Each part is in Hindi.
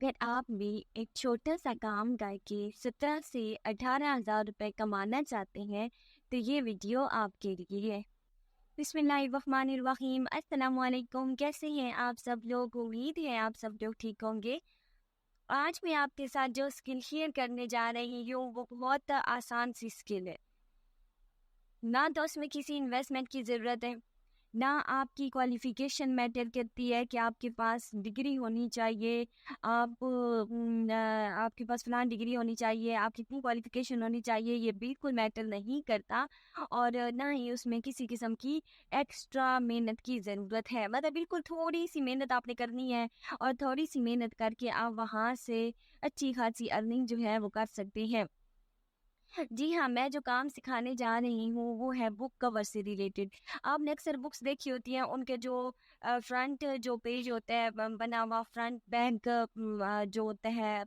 अगर आप भी एक छोटा सा काम करके 17 से 18,000 रुपये कमाना चाहते हैं तो ये वीडियो आपके लिए है। बिस्मिल्लाहिर्रहमानिर्रहीम। अस्सलाम वालेकुम। कैसे हैं आप सब लोग? उम्मीद है आप सब लोग ठीक होंगे। आज मैं आपके साथ जो स्किल शेयर करने जा रही हूँ वो बहुत आसान सी स्किल है। ना तो उसमें किसी इन्वेस्टमेंट की ज़रूरत है, ना आपकी क्वालिफ़िकेशन मैटर करती है कि आपके पास डिग्री होनी चाहिए, आपके पास फ़लाँ डिग्री होनी चाहिए, आपकी कितनी क्वालिफ़िकेशन होनी चाहिए, ये बिल्कुल मैटर नहीं करता। और ना ही उसमें किसी किस्म की एक्स्ट्रा मेहनत की ज़रूरत है। मतलब बिल्कुल थोड़ी-सी मेहनत आपने करनी है और थोड़ी-सी मेहनत करके आप वहाँ से अच्छी खासी अर्निंग जो है वो कर सकते हैं। जी हाँ, मैं जो काम सिखाने जा रही हूँ वो है बुक कवर से रिलेटेड। आपने अक्सर बुक्स देखी होती हैं, उनके जो फ्रंट जो पेज होता है बना हुआ, फ्रंट बैक जो होता है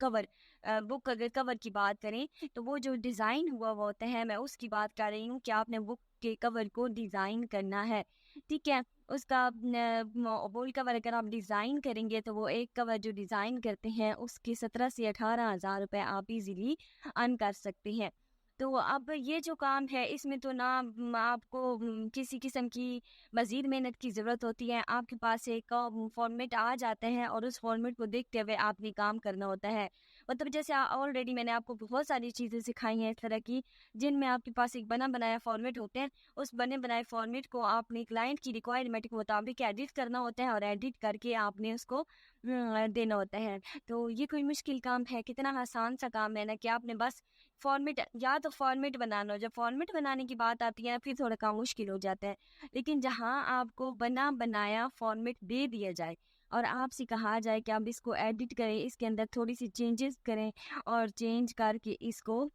कवर, बुक अगर कवर की बात करें तो वो जो डिज़ाइन हुआ हुआ होता है, मैं उसकी बात कर रही हूँ कि आपने बुक के कवर को डिज़ाइन करना है, ठीक है? उसका वही कवर अगर आप डिज़ाइन करेंगे तो वो एक कवर जो डिज़ाइन करते हैं उसके 17 से 18,000 रुपये आप इजीली अर्न कर सकते हैं। तो अब ये जो काम है इसमें तो ना आपको किसी किस्म की मज़ीद मेहनत की ज़रूरत होती है। आपके पास एक फॉर्मेट आ जाता है और उस फॉर्मेट को देखते हुए आपने काम करना होता है। मतलब जैसे ऑलरेडी मैंने आपको बहुत सारी चीज़ें सिखाई हैं इस तरह की, जिनमें आपके पास एक बना बनाया फॉर्मेट होते हैं। उस बने बनाए फॉर्मेट को आपने क्लाइंट की रिक्वायरमेंट के मुताबिक एडिट करना होता है और एडिट करके आपने उसको देना होता है। तो ये कोई मुश्किल काम है? कितना आसान सा काम है ना कि आपने बस फॉर्मेट, या तो फॉर्मेट बनाना हो, जब फॉर्मेट बनाने की बात आती है फिर थोड़ा काम मुश्किल हो जाता है। लेकिन जहाँ आपको बना बनाया फॉर्मेट दे दिया जाए और आपसे कहा जाए कि आप इसको एडिट करें, इसके अंदर थोड़ी सी चेंजेस करें और चेंज करके इसको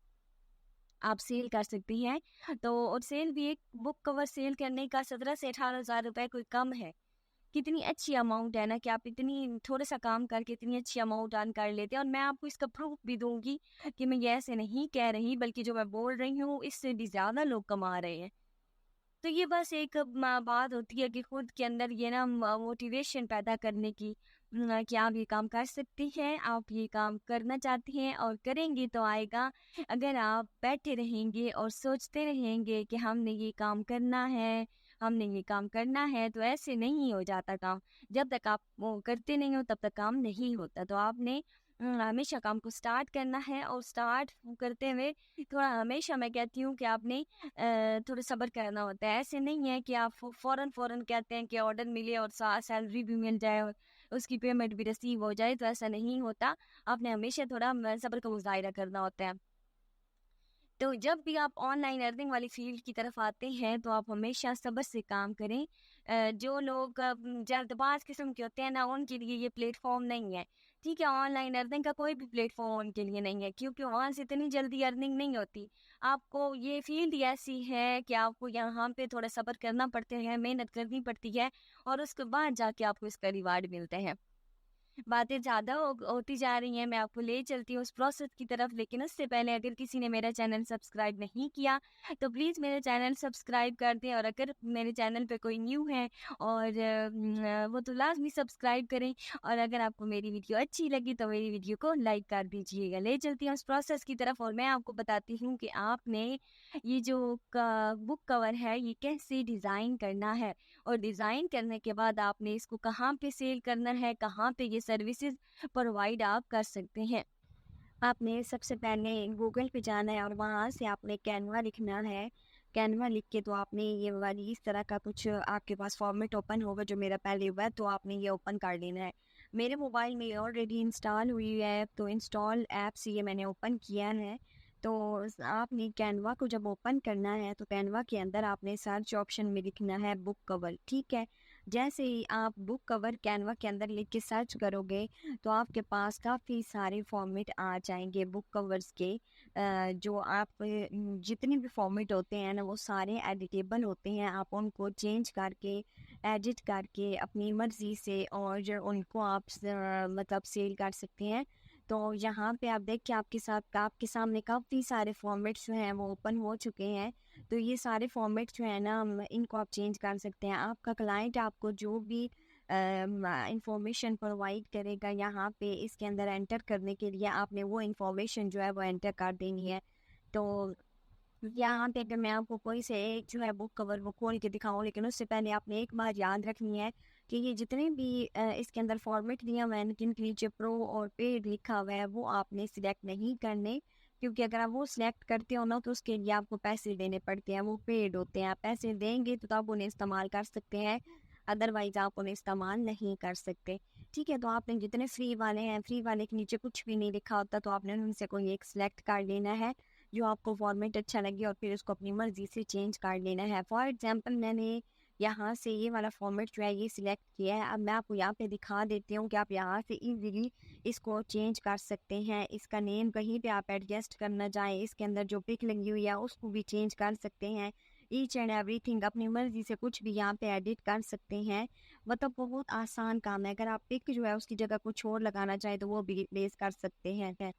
आप सेल कर सकती हैं। तो और सेल भी, एक बुक कवर सेल करने का 17 से 18,000 रुपये कोई कम है? कितनी अच्छी अमाउंट है ना कि आप इतनी थोड़ा सा काम करके इतनी अच्छी अमाउंट अर्न कर लेते हैं। और मैं आपको इसका प्रूफ भी दूंगी कि मैं ये ऐसे नहीं कह रही, बल्कि जो मैं बोल रही हूँ इससे भी ज़्यादा लोग कमा रहे हैं। तो ये बस एक बात होती है कि खुद के अंदर ये ना मोटिवेशन पैदा करने की, कि आप ये काम कर सकती हैं, आप ये काम करना चाहती हैं और करेंगी तो आएगा। अगर आप बैठे रहेंगे और सोचते रहेंगे कि हमने ये काम करना है, हमने ये काम करना है, तो ऐसे नहीं हो जाता काम। जब तक आप वो करते नहीं हो तब तक काम नहीं होता। तो आपने हमेशा काम को स्टार्ट करना है और स्टार्ट करते हुए थोड़ा, हमेशा मैं कहती हूँ कि आपने थोड़ा सब्र करना होता है। ऐसे नहीं है कि आप फ़ौरन कहते हैं कि ऑर्डर मिले और सैलरी भी मिल जाए और उसकी पेमेंट भी रिसीव हो जाए, तो ऐसा नहीं होता। आपने हमेशा थोड़ा सब्र का मुज़ाहिरा करना होता है। तो जब भी आप ऑनलाइन अर्निंग वाली फील्ड की तरफ आते हैं तो आप हमेशा सब्र से काम करें। जो लोग जल्दबाज किस्म के होते हैं ना, उनके लिए ये प्लेटफॉर्म नहीं है, ठीक है? ऑनलाइन अर्निंग का कोई भी प्लेटफॉर्म उनके लिए नहीं है, क्योंकि वहाँ से इतनी जल्दी अर्निंग नहीं होती। आपको ये फील्ड ही ऐसी है कि आपको यहाँ पे थोड़ा सब्र करना पड़ता है, मेहनत करनी पड़ती है और उसके बाद जाके आपको इसका रिवार्ड मिलता है। बातें ज़्यादा होती जा रही हैं, मैं आपको ले चलती हूँ उस प्रोसेस की तरफ। लेकिन उससे पहले अगर किसी ने मेरा चैनल सब्सक्राइब नहीं किया तो प्लीज़ मेरा चैनल सब्सक्राइब कर दें, और अगर मेरे चैनल पे कोई न्यू है और वो तो लाज़मी सब्सक्राइब करें। और अगर आपको मेरी वीडियो अच्छी लगी तो मेरी वीडियो को लाइक कर दीजिएगा। ले चलती हूँ उस प्रोसेस की तरफ और मैं आपको बताती हूँ कि आपने ये जो बुक कवर है ये कैसे डिज़ाइन करना है, और डिज़ाइन करने के बाद आपने इसको कहाँ पे सेल करना है, कहाँ पे ये सर्विसेज प्रोवाइड आप कर सकते हैं। आपने सबसे पहले गूगल पे जाना है और वहाँ से आपने कैनवा लिखना है। कैनवा लिख के तो आपने ये वाली इस तरह का कुछ आपके पास फॉर्मेट ओपन होगा, जो मेरा पहले हुआ है, तो आपने ये ओपन कर लेना है। मेरे मोबाइल में ऑलरेडी इंस्टॉल हुई है, तो इंस्टॉल ऐप से ये मैंने ओपन किया है। तो आपने कैनवा को जब ओपन करना है तो कैनवा के अंदर आपने सर्च ऑप्शन में लिखना है बुक कवर, ठीक है? जैसे ही आप बुक कवर कैनवा के अंदर लिख के सर्च करोगे तो आपके पास काफ़ी सारे फॉर्मेट आ जाएंगे बुक कवर्स के। जो आप जितने भी फॉर्मेट होते हैं ना वो सारे एडिटेबल होते हैं। आप उनको चेंज करके, एडिट करके अपनी मर्ज़ी से और जो उनको आप मतलब सेल कर सकते हैं। तो यहाँ पे आप देख के आपके सामने काफ़ी सारे फॉर्मेट्स जो हैं वो ओपन हो चुके हैं। तो ये सारे फॉर्मेट्स जो है ना, इनको आप चेंज कर सकते हैं। आपका क्लाइंट आपको जो भी इंफॉर्मेशन प्रोवाइड करेगा यहाँ पे। इसके अंदर एंटर करने के लिए आपने वो इंफॉर्मेशन जो है वो एंटर कर देनी है। तो यहाँ पे अगर मैं आपको कोई से एक जो है बुक कवर वो खोल के दिखाऊं, लेकिन उससे पहले आपने एक बात याद रखनी है कि ये जितने भी इसके अंदर फॉर्मेट दिया हुआ है, जिनके नीचे प्रो और पेड लिखा हुआ है, वो आपने सिलेक्ट नहीं करने। क्योंकि अगर आप वो सिलेक्ट करते हो ना तो उसके लिए आपको पैसे देने पड़ते हैं, वो पेड होते हैं। आप पैसे देंगे तो आप उन्हें इस्तेमाल कर सकते हैं, अदरवाइज आप उन्हें इस्तेमाल नहीं कर सकते। ठीक है, तो आपने जितने फ्री वाले हैं, फ्री वाले के नीचे कुछ भी नहीं लिखा होता, तो आपने उनसे कोई एक सिलेक्ट कर लेना है जो आपको फॉर्मेट अच्छा लगे, और फिर उसको अपनी मर्जी से चेंज कर लेना है। फॉर एग्जांपल मैंने यहाँ से ये वाला फॉर्मेट जो है ये सिलेक्ट किया है। अब मैं आपको यहाँ पे दिखा देती हूँ कि आप यहाँ से इजीली इसको चेंज कर सकते हैं। इसका नेम कहीं पे आप एडजस्ट करना चाहें, इसके अंदर जो पिक लगी हुई है उसको भी चेंज कर सकते हैं। ईच एंड एवरीथिंग अपनी मर्जी से कुछ भी यहाँ पे एडिट कर सकते हैं। मतलब बहुत आसान काम है। अगर आप पिक जो है उसकी जगह कुछ और लगाना चाहें तो वो भी रिप्लेस कर सकते हैं।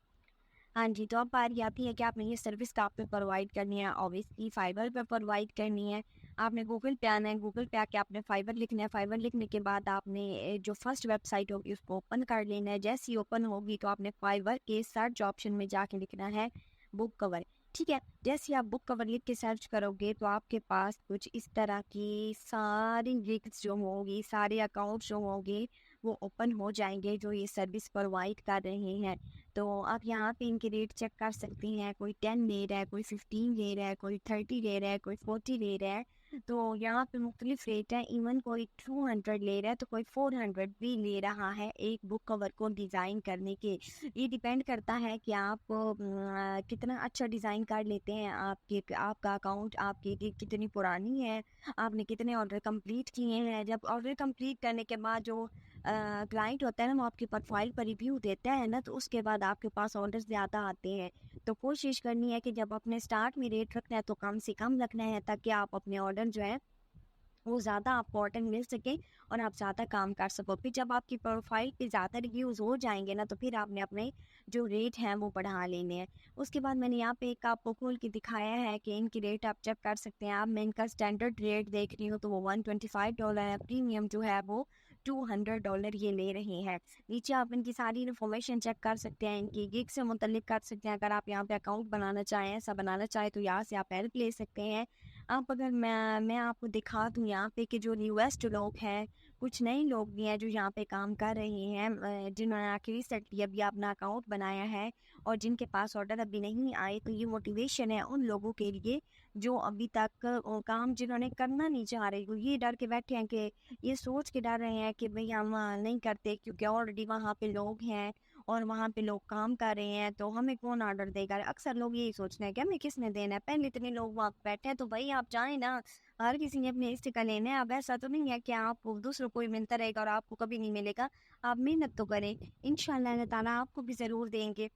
हाँ जी, तो अब बारी आती है कि आपने ये सर्विस कहाँ पे प्रोवाइड करनी है। ऑब्वियसली फाइबर पे प्रोवाइड करनी है। आपने गूगल पे आना है, गूगल पे आके आपने फाइबर लिखना है। फाइबर लिखने के बाद आपने जो फर्स्ट वेबसाइट होगी उसको ओपन कर लेना है। जैसे ही ओपन होगी तो आपने फाइबर के सर्च ऑप्शन में जाके लिखना है बुक कवर। ठीक है, जैसे ही आप बुक कवर लिख के सर्च करोगे तो आपके पास कुछ इस तरह की सारी लिंक्स जो होंगी, सारे अकाउंट जो होंगे वो ओपन हो जाएंगे जो ये सर्विस प्रोवाइड कर रहे हैं। तो आप यहाँ पे इनके रेट चेक कर सकती हैं। कोई 10 ले रहा है, कोई 15 ले रहा है, कोई 30 ले रहा है, कोई 40 ले रहा है। तो यहाँ पे मुख्तलिफ रेट है। इवन कोई 200 ले रहा है तो कोई 400 भी ले रहा है एक बुक कवर को डिज़ाइन करने के। ये डिपेंड करता है कि आप कितना अच्छा डिज़ाइन कर लेते हैं। आपका अकाउंट आपकी कितनी पुरानी है, आपने कितने ऑर्डर कंप्लीट किए हैं। जब ऑर्डर कंप्लीट करने के बाद जो क्लाइंट होता है ना वो आपकी प्रोफाइल पर रिव्यू देता है ना, तो उसके बाद आपके पास ऑर्डर ज़्यादा आते हैं। तो कोशिश करनी है कि जब अपने स्टार्ट में रेट रखना है तो कम से कम रखना है, ताकि आप अपने ऑर्डर जो है वो ज़्यादा आपको ऑर्डर मिल सके और आप ज़्यादा काम कर सको। फिर जब आपकी प्रोफाइल पे ज़्यादा रिव्यूज़ हो जाएंगे ना तो फिर आपने अपने जो रेट हैं वो बढ़ा लेने हैं। उसके बाद मैंने यहाँ पे एक आपको खोल के दिखाया है कि इनकी रेट आप चेक कर सकते हैं। आप मैं इनका स्टैंडर्ड रेट देख रही हूँ तो वो $125 है। प्रीमियम जो है वो $200 ये ले रहे हैं। नीचे आप इनकी सारी इन्फॉर्मेशन चेक कर सकते हैं, इनकी गिग से मुतल्लिक कर सकते हैं। अगर आप यहाँ पे अकाउंट बनाना चाहें, ऐसा बनाना चाहें तो यहाँ से आप हेल्प ले सकते हैं। आप अगर मैं आपको दिखा दूँ यहाँ पे कि जो न्यूएस्ट लोग हैं, कुछ नए लोग भी हैं जो यहाँ पे काम कर रहे हैं, जिन्होंने आखिर रिसेंटली अभी अपना अकाउंट बनाया है और जिनके पास ऑर्डर अभी नहीं आए। तो ये मोटिवेशन है उन लोगों के लिए जो अभी तक काम जिन्होंने करना नहीं चाह रहे, वो ये डर के बैठे हैं कि ये सोच के डर रहे हैं कि भाई हम नहीं करते क्योंकि ऑलरेडी वहाँ पे लोग हैं और वहाँ पे लोग काम कर रहे हैं, तो हमें कौन ऑर्डर देगा। अक्सर लोग यही सोचते हैं कि हमें किसने देना है, पहले इतने लोग वहाँ पे बैठे हैं तो भाई आप जाएं ना, हर किसी ने अपने हिस्से का लेना है। अब ऐसा तो नहीं है कि आप दूसरों को ही मिलता रहेगा और आपको कभी नहीं मिलेगा। आप मेहनत तो करें, इंशाल्लाह अल्लाह ताला आपको भी ज़रूर देंगे।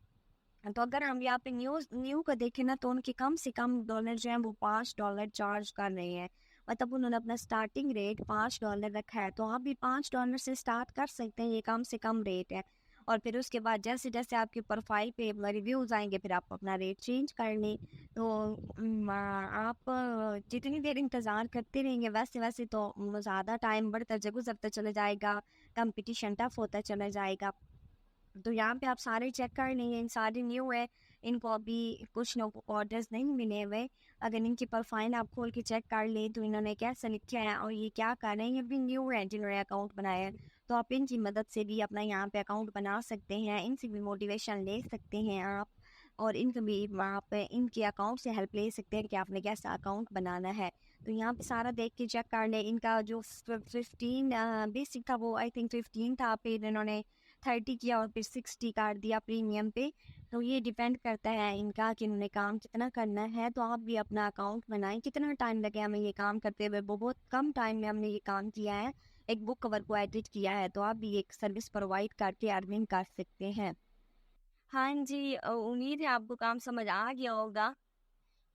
तो अगर हम यहाँ पे न्यू का देखें ना तो उनके कम से कम डॉलर जो है वो $5 चार्ज कर रहे हैं। मतलब उन्होंने अपना स्टार्टिंग रेट $5 रखा है, तो आप भी $5 से स्टार्ट कर सकते हैं। ये कम से कम रेट है। और फिर उसके बाद जैसे जैसे आपकी प्रोफाइल पे रिव्यूज आएंगे फिर आप अपना रेट चेंज कर लें। तो आप जितनी देर इंतज़ार करते रहेंगे वैसे वैसे तो ज़्यादा टाइम बढ़ता गुजरता चला जाएगा, कंपटीशन टफ होता चला जाएगा। तो यहाँ पे आप सारे चेक कर लेंगे, इन सारे न्यू है। इनको अभी कुछ लोगों को ऑर्डर्स नहीं मिले हुए। अगर इनकी प्रोफाइल आप खोल के चेक कर ले तो इन्होंने कैसा लिखा है और ये क्या कर रहे हैं, ये भी न्यू है जिन्होंने अकाउंट बनाया है। तो आप इनकी मदद से भी अपना यहाँ पे अकाउंट बना सकते हैं, इनसे भी मोटिवेशन ले सकते हैं आप। और इनका भी आप इनके अकाउंट से हेल्प ले सकते हैं कि आपने कैसा अकाउंट बनाना है। तो यहाँ पे सारा देख के चेक कर ले। इनका जो 15 बेसिक था वो आई थिंक 15 था, फिर इन्होंने 30 किया और फिर 60 कर दिया प्रीमियम पे। तो ये डिपेंड करता है इनका कि उन्होंने काम कितना करना है। तो आप भी अपना अकाउंट बनाएं। कितना टाइम लगे हमें ये काम करते हुए, बहुत कम टाइम में हमने ये काम किया है, एक बुक कवर को एडिट किया है। तो आप भी एक सर्विस प्रोवाइड करके अर्निंग कर सकते हैं। हाँ जी, उम्मीद है आपको काम समझ आ गया होगा।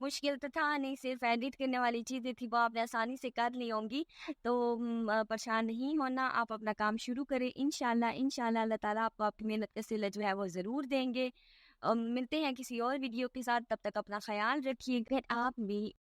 मुश्किल तो था नहीं, सिर्फ एडिट करने वाली चीज़ें थी वो आपने आसानी से कर ली होंगी। तो परेशान नहीं होना, आप अपना काम शुरू करें। इंशाल्लाह इंशाल्लाह अल्लाह ताला आपको आपकी मेहनत का सिला जो है वो ज़रूर देंगे। मिलते हैं किसी और वीडियो के साथ, तब तक अपना ख्याल रखिए। आप भी